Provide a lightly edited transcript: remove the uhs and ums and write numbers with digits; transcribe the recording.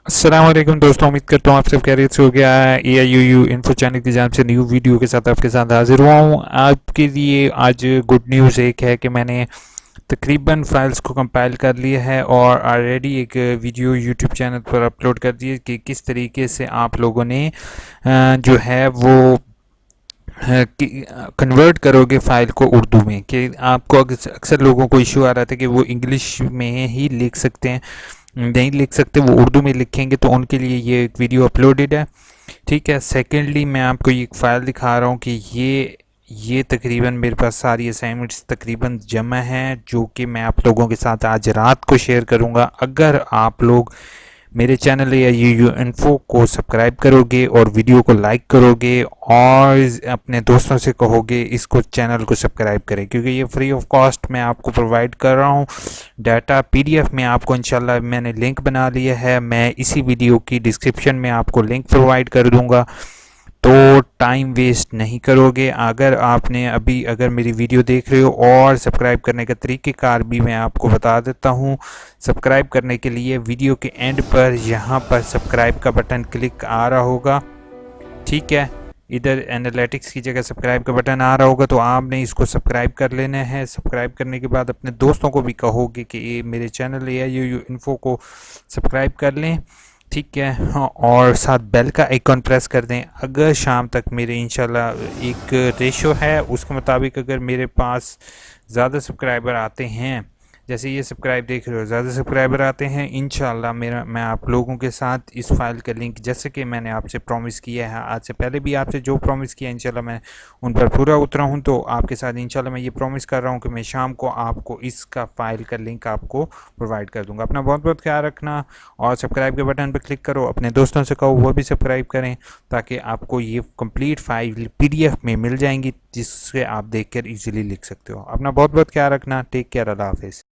अस्सलाम वालेकुम दोस्तों, उम्मीद करता हूँ आप सब खैरियत से हो गया है। AIUU इन्फो चैनल की जानिब से न्यू वीडियो के साथ आपके साथ हाजिर हुआ हूँ। आपके लिए आज गुड न्यूज़ एक है कि मैंने तकरीबन फाइल्स को कंपाइल कर लिया है और ऑलरेडी एक वीडियो यूट्यूब चैनल पर अपलोड कर दी है कि किस तरीके से आप लोगों ने जो है वो कन्वर्ट करोगे फाइल को उर्दू में। कि आपको अक्सर लोगों को इशू आ रहा था कि वो इंग्लिश में ही लिख सकते हैं, नहीं लिख सकते, वो उर्दू में लिखेंगे, तो उनके लिए ये एक वीडियो अपलोडेड है। ठीक है। सेकेंडली मैं आपको ये एक फ़ाइल दिखा रहा हूँ कि ये तकरीबन मेरे पास सारी असाइनमेंट्स तकरीबन जमा हैं जो कि मैं आप लोगों के साथ आज रात को शेयर करूँगा। अगर आप लोग मेरे चैनल या यू इन्फो को सब्सक्राइब करोगे और वीडियो को लाइक करोगे और अपने दोस्तों से कहोगे इसको चैनल को सब्सक्राइब करें, क्योंकि ये फ्री ऑफ कॉस्ट मैं आपको प्रोवाइड कर रहा हूँ। डाटा PDF में आपको इंशाल्लाह मैंने लिंक बना लिया है, मैं इसी वीडियो की डिस्क्रिप्शन में आपको लिंक प्रोवाइड कर दूंगा। तो टाइम वेस्ट नहीं करोगे। अगर मेरी वीडियो देख रहे हो, और सब्सक्राइब करने का तरीक़ेकार भी मैं आपको बता देता हूँ। सब्सक्राइब करने के लिए वीडियो के एंड पर यहाँ पर सब्सक्राइब का बटन क्लिक आ रहा होगा। ठीक है। इधर एनालिटिक्स की जगह सब्सक्राइब का बटन आ रहा होगा, तो आपने इसको सब्सक्राइब कर लेना है। सब्सक्राइब करने के बाद अपने दोस्तों को भी कहोगे कि ये मेरे चैनल AIUU इन्फो को सब्सक्राइब कर लें। ठीक है। हाँ, और साथ बेल का आइकॉन प्रेस कर दें। अगर शाम तक मेरे इंशाल्लाह एक रेशो है उसके मुताबिक अगर मेरे पास ज़्यादा सब्सक्राइबर आते हैं, जैसे ये सब्सक्राइब देख रहे हो, ज़्यादा सब्सक्राइबर आते हैं, इंशाल्लाह मैं आप लोगों के साथ इस फाइल का लिंक, जैसे कि मैंने आपसे प्रॉमिस किया है, आज से पहले भी आपसे जो प्रॉमिस किया इंशाल्लाह मैं उन पर पूरा उतरा हूं। तो आपके साथ इंशाल्लाह मैं ये प्रॉमिस कर रहा हूं कि मैं शाम को आपको इसका फाइल का लिंक आपको प्रोवाइड कर दूंगा। अपना बहुत बहुत ख्याल रखना और सब्सक्राइब के बटन पर क्लिक करो। अपने दोस्तों से कहो वो भी सब्सक्राइब करें, ताकि आपको ये कंप्लीट फाइल PDF में मिल जाएंगी, जिससे आप देख कर ईजिली लिख सकते हो। अपना बहुत बहुत ख्याल रखना। Take care. अल्लाह हाफिज़।